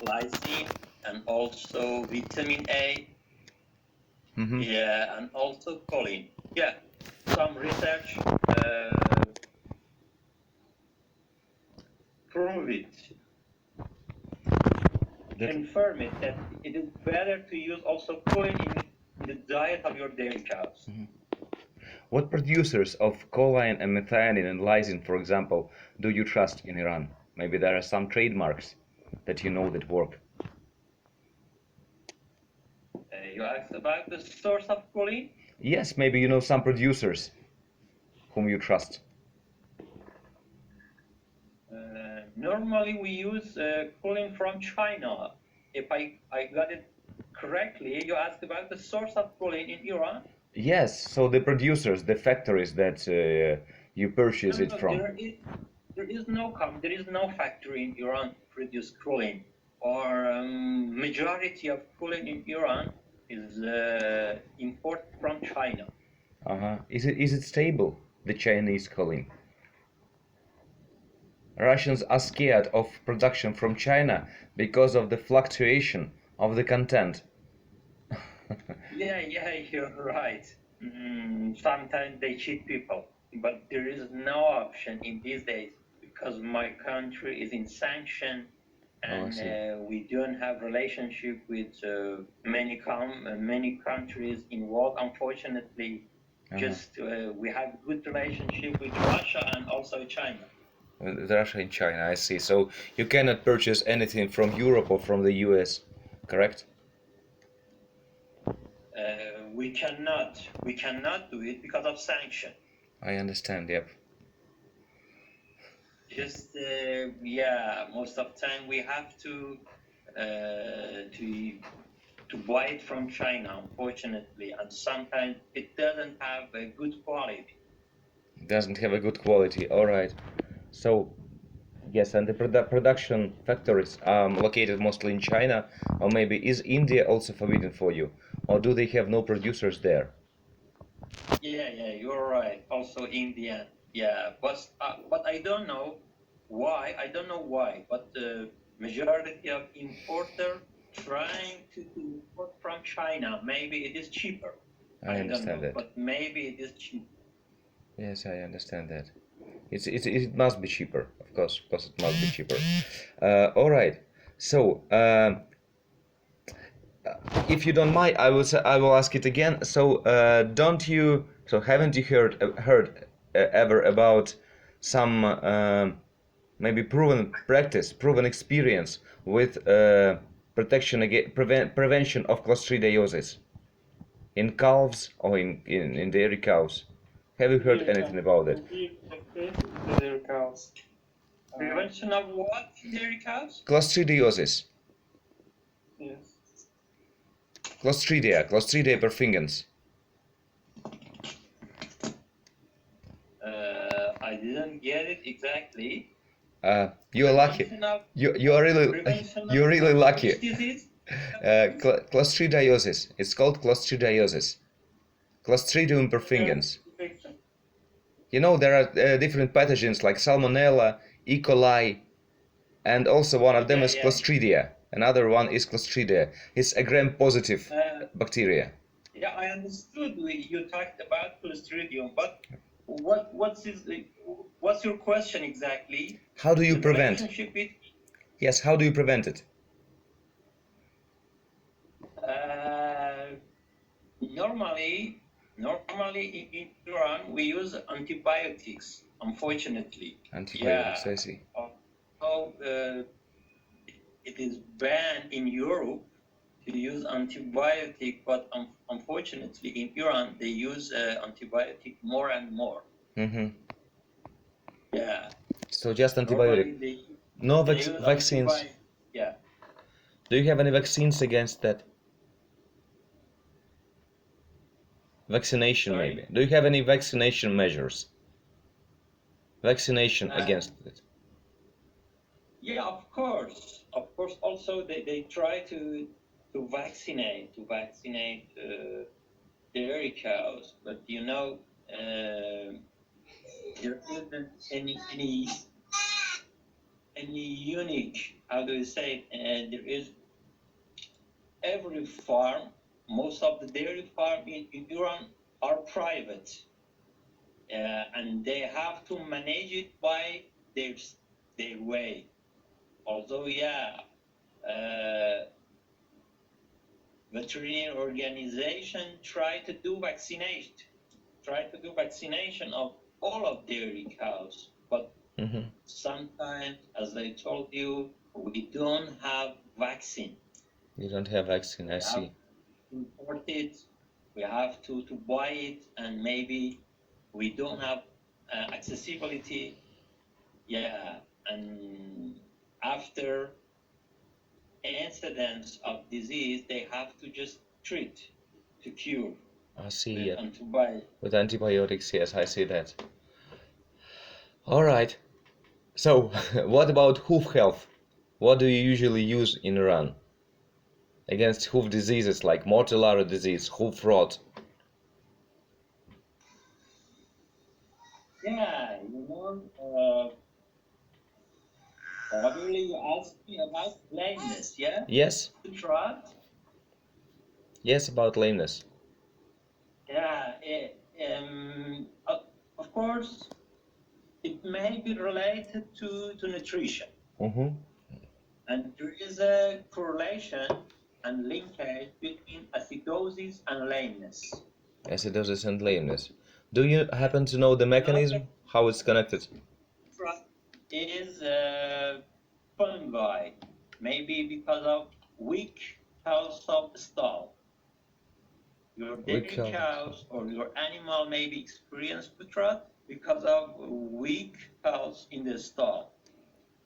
lysine, and also vitamin A. Mm-hmm. Yeah, and also choline. Yeah, some research prove it, confirm it that it is better to use also choline in the diet of your dairy cows. Mm-hmm. What producers of choline and methionine and lysine, for example, do you trust in Iran? Maybe there are some trademarks that you know that work. You asked about the source of choline? Yes, maybe you know some producers whom you trust. Normally we use choline from China. If I got it correctly, you asked about the source of choline in Iran? Yes, so the producers, the factories that you purchase it No, from. there is no factory in Iran to produce choline. Or majority of choline in Iran is imported from China. Is it stable, the Chinese choline? Russians are scared of production from China because of the fluctuation of the content. Yeah, you're right. Sometimes they cheat people, but there is no option in these days because my country is in sanction, and we don't have relationship with many countries in world. Unfortunately, just we have good relationship with Russia and also China. Russia and China, I see. So you cannot purchase anything from Europe or from the US, correct? We cannot do it because of sanction. I understand, yep. Just yeah, most of the time we have to buy it from China, unfortunately, and sometimes it doesn't have a good quality. Doesn't have a good quality, all right. So yes, and the production factories are located mostly in China, or maybe is India also forbidden for you, or do they have no producers there? Yeah, you're right. Also India, yeah, but I don't know why. But the majority of importer trying to import from China. Maybe it is cheaper. I I don't understand know, that. but maybe it is cheaper. Yes, I understand that. It must be cheaper, of course. Of course, it must be cheaper. All right. So, if you don't mind, I will ask it again. So, don't you? So, haven't you heard ever about some maybe proven practice, proven experience with protection against prevention of clostridiosis in calves or in dairy cows? Have you heard anything about it? Dairy cows. Prevention of what in dairy cows? Clostridiosis. Yes. Clostridia perfringens. I didn't get it exactly. You're lucky. You're really lucky. Which disease? Clostridiosis. It's called clostridiosis. Clostridium perfringens. You know, there are different pathogens like Salmonella, E. coli, and also one of them is Clostridia. Another one is Clostridia. It's a gram-positive bacteria. Yeah, I understood you talked about Clostridium, but what's your question exactly? How do you The prevent? relationship with Yes, how do you prevent it? normally in Iran we use antibiotics. Unfortunately, Antibiotics, I see. So it is banned in Europe to use antibiotic, but unfortunately in Iran they use antibiotic more and more. Yeah. So just Normally antibiotic. No they use vaccines. antibiotic. Yeah. Do you have any vaccines against that? Vaccination, Sorry? maybe. Do you have any vaccination measures? Vaccination against it? Yeah, of course. Of course. Also, they try to vaccinate dairy cows, but you know, there isn't any unique, how do you say it? There is every farm, most of the dairy farm in Iran are private, and they have to manage it by their way. Although, yeah, veterinary organization try to do vaccination of all of dairy cows, but sometimes, as I told you, we don't have vaccine. You don't have vaccine, I see. Import it, we have to buy it, and maybe we don't have accessibility. Yeah, and after incidents of disease, they have to just treat to cure I see, with yeah. antibiotics. With antibiotics, yes, I see that. All right. So, what about hoof health? What do you usually use in Iran against hoof diseases like mortellaro disease, hoof rot? Yeah, probably you asked me about lameness, yeah? Yes, Trot? yes, about lameness. Yeah, of course, it may be related to nutrition. And there is a correlation and linkage between acidosis and lameness. Acidosis and lameness. Do you happen to know the mechanism, how it's connected? Is fungi, maybe because of weak health of the stall. Your dairy cows or your animal may be experienced foot rot because of weak health in the stall.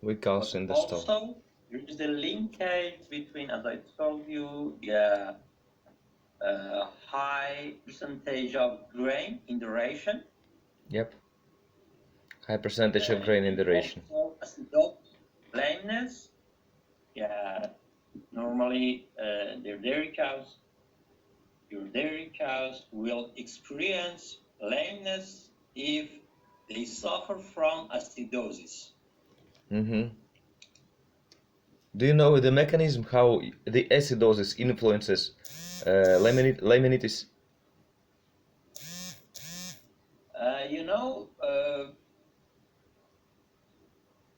Weak health in the stall. Also, there is a linkage between, as I told you, high percentage of grain in the ration. Yep. High percentage of grain in the ration. Also, acidosis, lameness. Yeah, normally your dairy cows will experience lameness if they suffer from acidosis. Do you know the mechanism how the acidosis influences laminitis?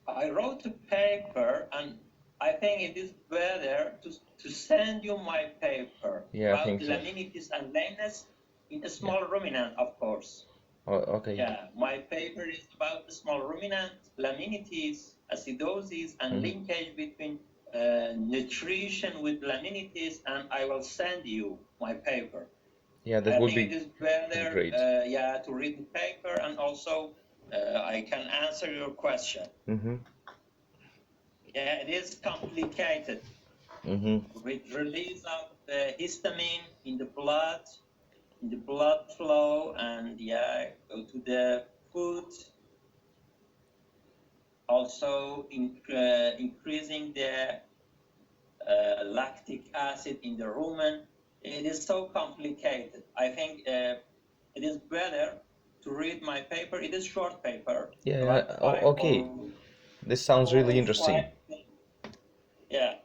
I wrote a paper, and I think it is better to send you my paper about laminitis and lameness in a small ruminant, of course. Oh, okay. Yeah, my paper is about the small ruminant, laminitis, acidosis, and linkage between nutrition with laminitis, and I will send you my paper. Yeah, that would be it is better, great. To read the paper, and also I can answer your question. Yeah, it is complicated. With release of histamine in the blood flow, and go to the food. Also increasing the lactic acid in the rumen. It is so complicated. I think it is better to read my paper. It is short paper. Yeah, okay. This sounds really interesting. Yeah,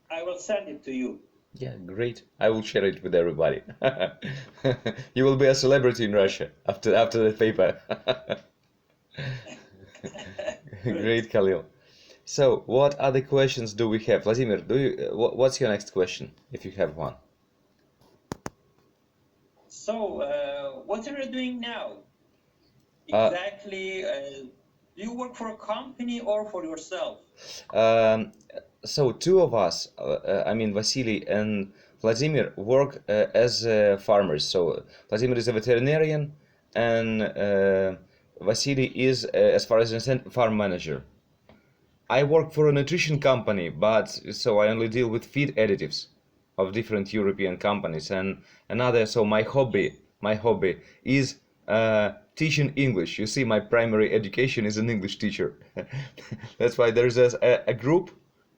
I will send it to you. Yeah, great. I will share it with everybody. You will be a celebrity in Russia after the paper. Great, Khalil. So, what other questions do we have? Vladimir, what's your next question, if you have one? So, what are you doing now? Exactly, do you work for a company or for yourself? So, two of us, I mean, Vasily and Vladimir, work as farmers. So, Vladimir is a veterinarian, and Vasily is, as far as I understand, farm manager. I work for a nutrition company, but so I only deal with feed additives of different European companies. And another, so my hobby is teaching English. You see, my primary education is an English teacher. That's why there's a group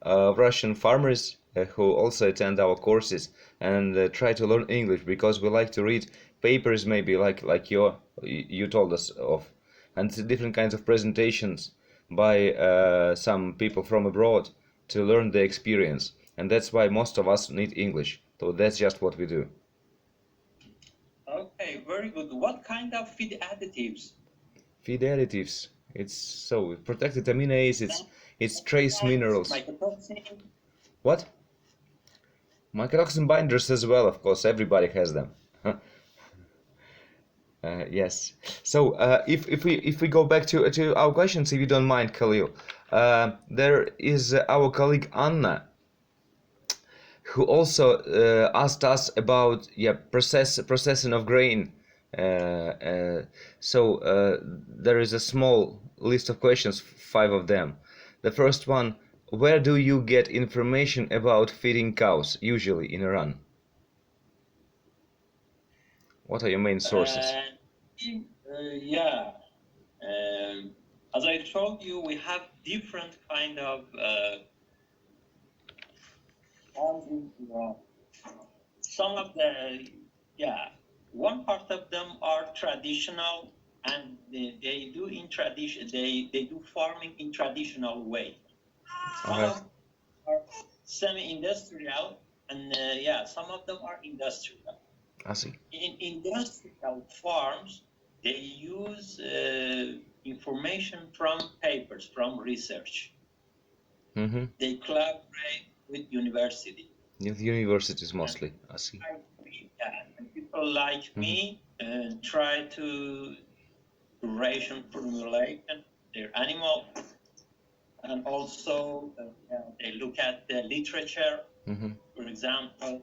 of Russian farmers who also attend our courses and try to learn English, because we like to read papers, maybe like you told us of, and different kinds of presentations. by some people from abroad to learn the experience, and that's why most of us need English. So that's just what we do. Okay, very good. What kind of feed additives? Feed additives. It's so protected amino acids. It's trace minerals. Mycotoxin. What? Mycotoxin binders as well, of course. Everybody has them. Yes. So if we go back to our questions, if you don't mind, Khalil, there is our colleague Anna, who also asked us about processing of grain. So there is a small list of questions, 5 of them. The first one: where do you get information about feeding cows usually in Iran? What are your main sources? Yeah. As I told you, we have different kind of farms in Iran. Some of the, yeah, one part of them are traditional, and they do in tradition. They do farming in traditional way. Some Alright. of them are semi-industrial, and yeah, some of them are industrial. I see. In industrial farms, they use information from papers, from research. Mm-hmm. They collaborate with university. Universities mostly. I see. Yeah, and people like me try to ration formulation their animal, and also they look at the literature. For example,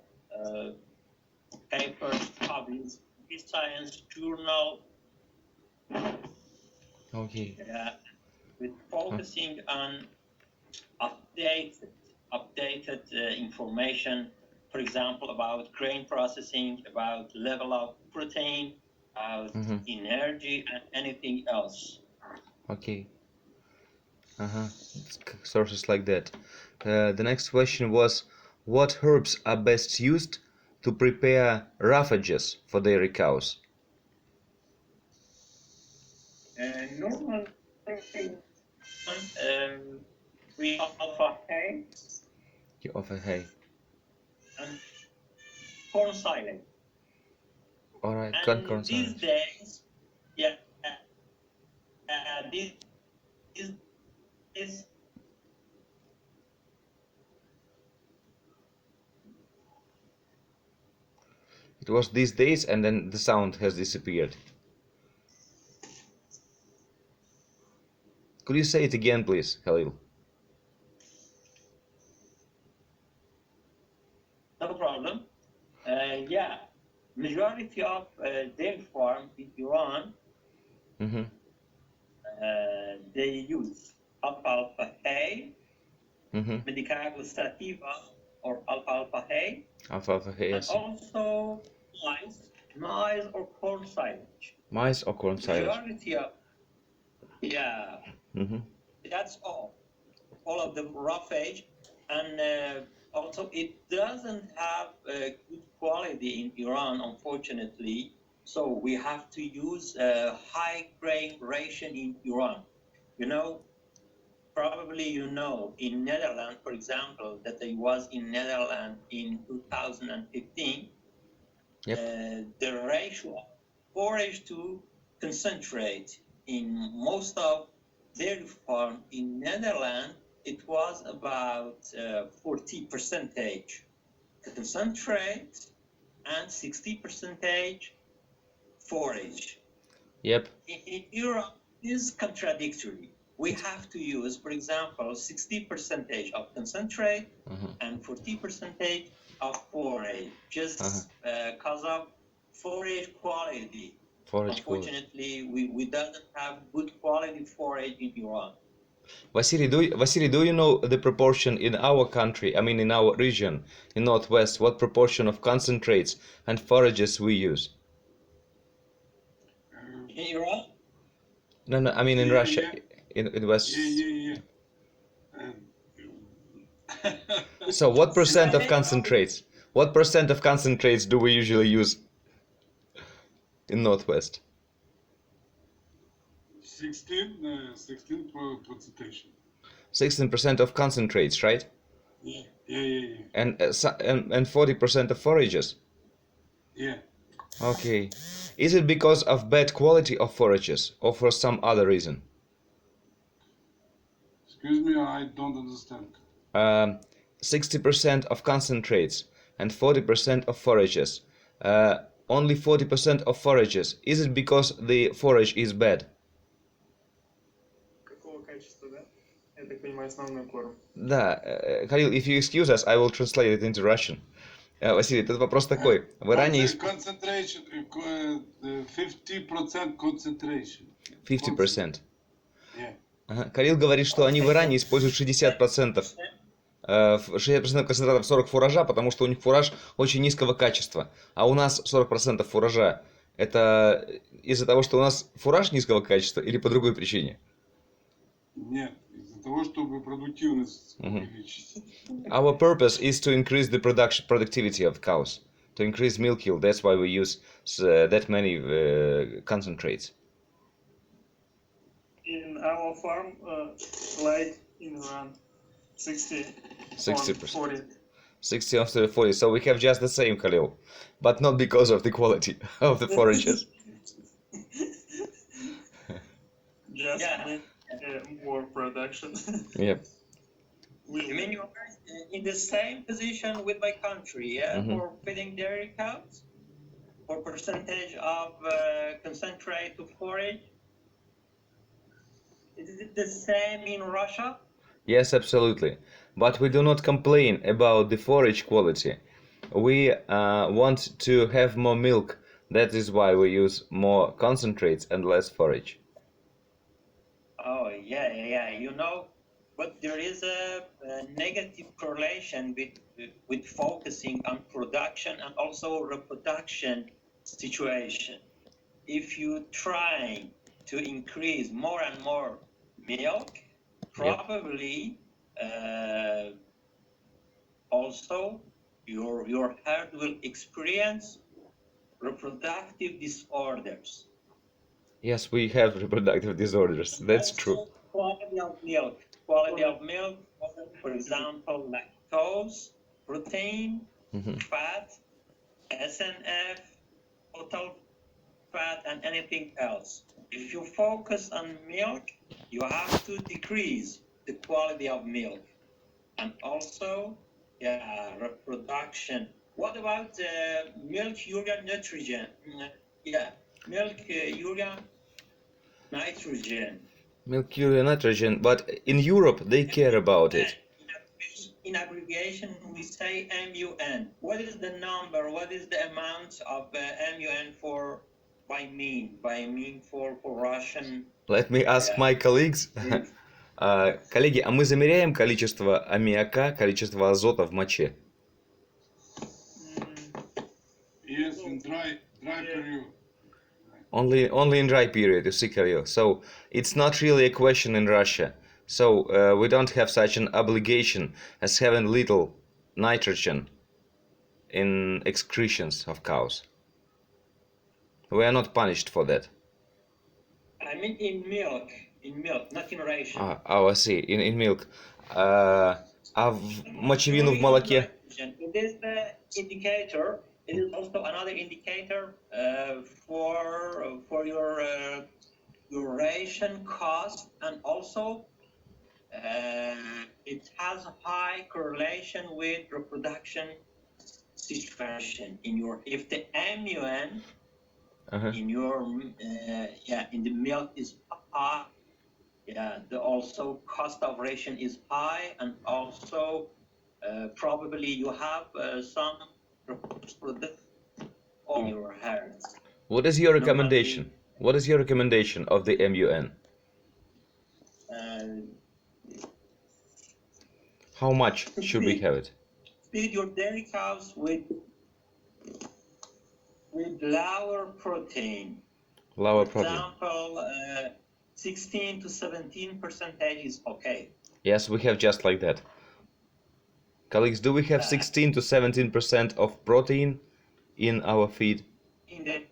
papers published in science journal. Okay. With focusing on updated information, for example, about grain processing, about level of protein, about energy, and anything else. Okay. Sources like that. The next question was, what herbs are best used to prepare roughages for dairy cows? Normally, we offer hay You offer hay. and corn silage. Alright, And corn these silage. days, yeah, these days, It was these days, and then the sound has disappeared. Could you say it again, please, Khalil? no problem. Yeah, majority of dairy farms in Iran, they use alfalfa hay, Medicago sativa, or alfalfa hay, Alfalfa hay, and also maize or corn silage. Maize or corn silage? Majority of, yeah, that's all of the rough age, and also it doesn't have good quality in Iran, unfortunately. So we have to use a high grain ration in Iran. You know, probably in Netherlands, for example, that I was in Netherlands in 2015. The ratio of forage to concentrate in most of dairy farm in Netherlands, it was about 40% concentrate and 60% forage. Yep. In Europe, this is contradictory. We have to use, for example, 60% of concentrate and 40% of forage, just because of forage quality. Unfortunately, we don't have good quality forage in Iran. Vasily, do you know the proportion in our country, I mean in our region, in Northwest, what proportion of concentrates and forages we use? In Iran? No, I mean in Russia, in West. So what percent of concentrates? What percent of concentrates do we usually use in Northwest? 16 concentration. 16% of concentrates, right? Yeah. And 40% of forages. Yeah. Okay. Is it because of bad quality of forages or for some other reason? Excuse me, I don't understand. 60% of concentrates and 40% of forages. Only 40% of forages. Is it because the forage is bad? Какого качества, да? Я так понимаю, основной корм. Да, Халил, if you excuse us, I will translate it into Russian. Василий, этот вопрос такой. В Иране есть Concentration, 50% concentration. 50%. Yeah. Ага. Халил говорит, что они в Иране используют 60%, 60% концентратов 40 фуража, потому что у них фураж очень низкого качества. А у нас 40% фуража. Это из-за того, что у нас фураж низкого качества или по другой причине? Нет, из-за того, чтобы продуктивность увеличить. Our purpose is to increase the productivity of cows, to increase milk yield. That's why we use that many concentrates. In our farm, like in Iran, 60 60%. 40. 60 after 40. So we have just the same, Khalil, but not because of the quality of the forages. Just more production. Yep. You mean you're in the same position with my country, yeah, for feeding dairy cows? For percentage of concentrate to forage? Is it the same in Russia? Yes, absolutely. But we do not complain about the forage quality. We want to have more milk. That is why we use more concentrates and less forage. Oh, yeah. You know, but there is a negative correlation with focusing on production and also reproduction situation. If you try to increase more and more milk, probably also your herd will experience reproductive disorders. Yes, we have reproductive disorders. That's true. Quality of milk, for example, lactose, protein, fat, SNF, total fat, and anything else. If you focus on milk, you have to decrease the quality of milk. And also, reproduction. What about milk urea nitrogen? Milk urea nitrogen. Milk urea nitrogen, but in Europe they care about it. In abbreviation, we say MUN. What is the number? What is the amount of MUN by mean for Russian? Let me ask my colleagues. Коллеги, а мы замеряем количество аммиака, количество азота в моче? Yes, in dry period. Only in dry period, you see, Khalil. So it's not really a question in Russia. So we don't have such an obligation as having little nitrogen in excretions of cows. We are not punished for that. I mean in milk, not in ration. I see, in milk. А в мочевину в молоке? It is the indicator. It is also another indicator for your ration cost, and also it has a high correlation with reproduction situation in your. If the MUN in your in the milk is high, the also cost of ration is high, and also probably you have some on your herds. What is your recommendation? What is your recommendation of the MUN? How much should we have it? Feed your dairy cows with lower protein. Lower For protein. example, 16 to 17% is okay. Yes, we have just like that. Colleagues, do we have 16 to 17% of protein in our feed? In the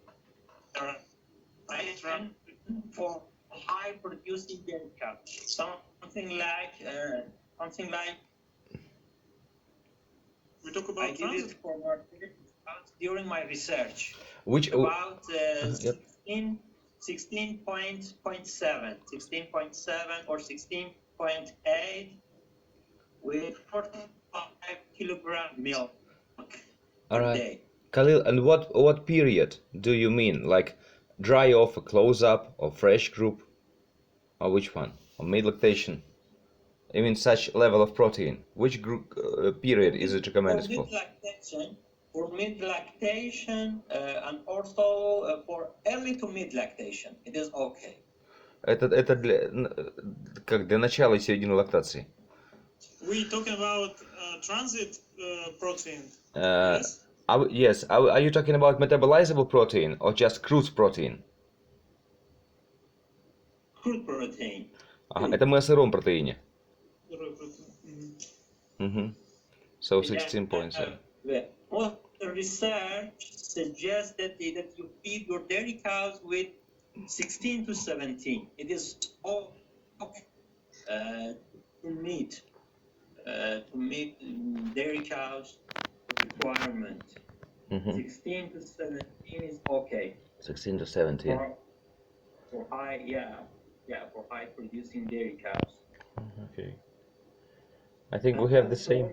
ration for high producing dairy cows, something like We talk I about did it transit. for mortality cows during my research. Which About yep. 16.7 or 16.8 with 45 kilogram milk All per right, day. Khalil, and what period do you mean? Like dry off, a close up, or fresh group, or which one? Or mid lactation? I mean, such level of protein. Which group period is it recommended for? For mid lactation, and also for early to mid lactation, it is okay. Это как для начала и середины лактации. We talking about transit protein. Yes. Yes. Are you talking about metabolizable protein or just crude protein? Crude protein. Ага, это мы о сыром протеине. Сырой протеин. Mm-hmm. So 16.7. Most research suggests that you feed your dairy cows with 16 to 17. It is all okay to meet dairy cows requirement. Mm-hmm. 16 to 17 is okay 16 to 17. for high producing dairy cows. Okay. I think we have the same.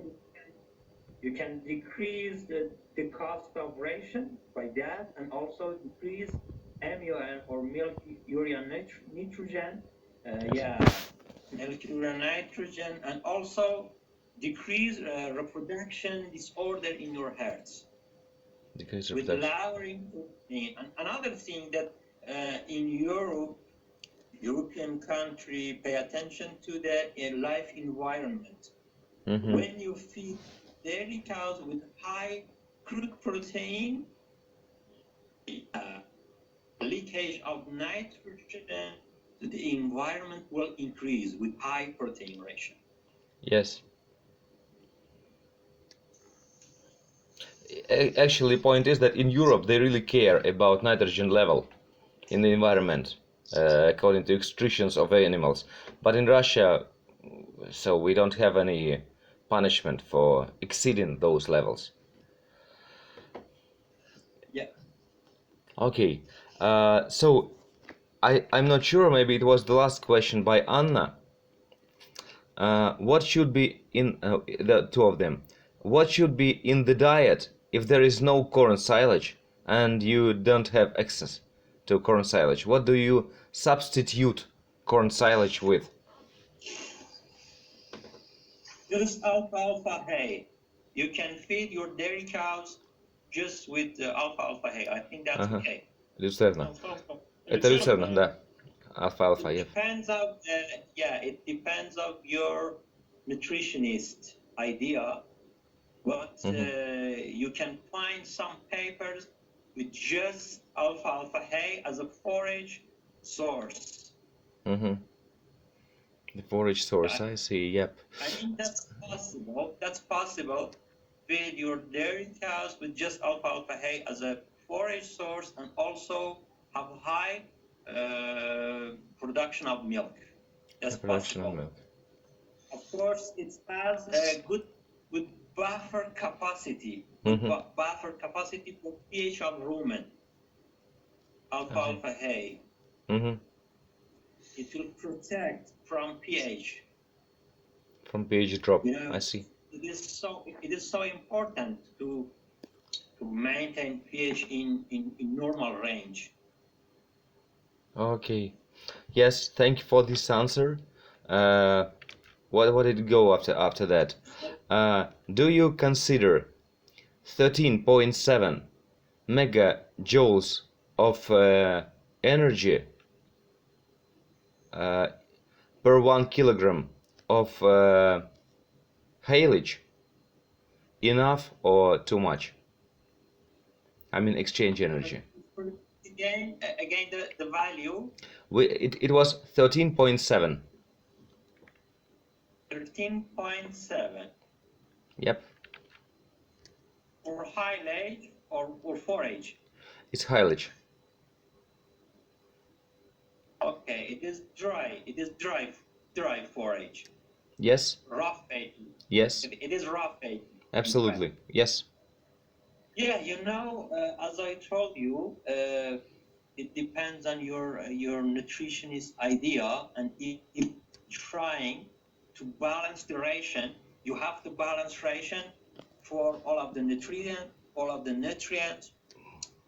You can decrease the cost of ration by that, and also decrease MUN or milk urea nitrogen. Milk urea nitrogen, and also decrease reproduction disorder in your herds. Decrease With reproduction. lowering protein. And another thing that in European country pay attention to the life environment. Mm-hmm. When you feed dairy cows with high crude protein, leakage of nitrogen to the environment will increase with high protein ration. Yes. Actually, the point is that in Europe they really care about nitrogen level in the environment, according to excretions of animals. But in Russia, so we don't have any punishment for exceeding those levels. Yeah. Okay. So I'm not sure. Maybe it was the last question by Anna. What should be in the two of them? What should be in the diet if there is no corn silage and you don't have access to corn silage? What do you substitute corn silage with? Just alfalfa hay. You can feed your dairy cows just with alfalfa hay. I think that's Ага. okay. Люцерна. Alfalfa. Это люцерна, да. It Alfalfa, yep. depends of it depends of your nutritionist idea, but you can find some papers with just alfalfa hay as a forage source. Mm-hmm. The forage source, I see, yep. I think that's possible. That's possible. Feed your dairy cows with just alfalfa hay as a forage source, and also have high production of milk. That's Production possible. of milk. Of course, it has a good buffer capacity. Buffer capacity for pH of rumen. Alfalfa hay. Mm-hmm. It will protect from pH. From pH drop, You know, I see. It is so important to maintain pH in normal range. Okay. Yes, thank you for this answer. What did it go after that? Do you consider 13.7 megajoules of energy per 1 kilogram of haylage enough or too much? I mean exchange energy. Again, the value. It was 13.7. 13.7. Yep. For haylage or forage? It's haylage. Okay, it is dry. It is dry forage. Yes. Rough feeding. Yes. It is rough feeding. Absolutely. Yes. Yeah, as I told you, it depends on your nutritionist idea, and if trying to balance the ration, you have to balance ration for all of the nutrients,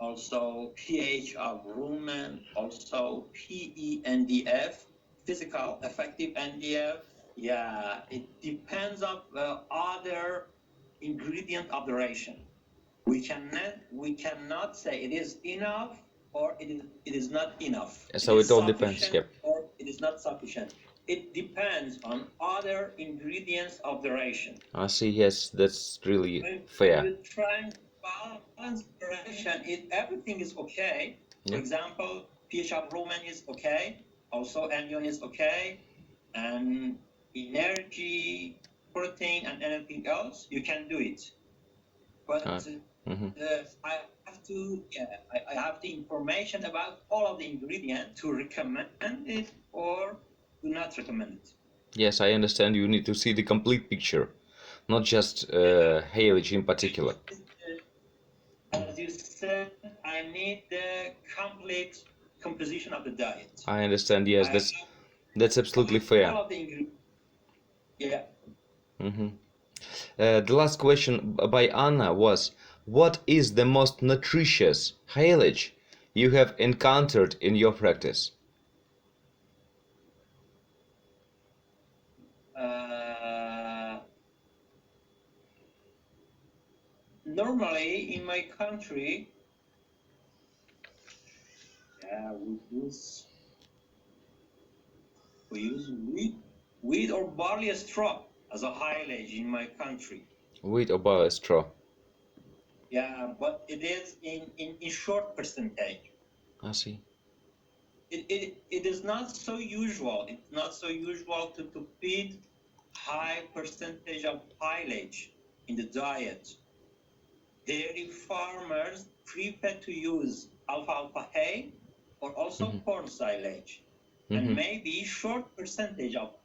also pH of rumen, also PENDF, physical effective NDF. Yeah, it depends on other ingredient of the ration. We cannot say it is enough or it is not enough. So it all depends. Sufficient Yep. or it is not sufficient. It depends on other ingredients of the ration. I see. Yes, that's really When fair. you try and balance the ration, if everything is okay, for Yeah. example, pH of rumen is okay, also anion is okay, and energy, protein, and anything else, you can do it. But Mhm. I have the information about all of the ingredients to recommend it or do not recommend it. Yes, I understand. You need to see the complete picture, not just haylage in particular. As you said, I need the complete composition of the diet. I understand. Yes, that's absolutely All fair. of the ingredients. Yeah. Mm-hmm. The last question by Anna was, what is the most nutritious haylage you have encountered in your practice? Normally in my country, we use wheat or barley straw as a haylage in my country. Wheat or barley straw? Yeah, but it is in short percentage. I see. It is not so usual. It's not so usual to feed high percentage of haylage in the diet. Dairy farmers prefer to use alfalfa hay or also corn silage, and maybe short percentage of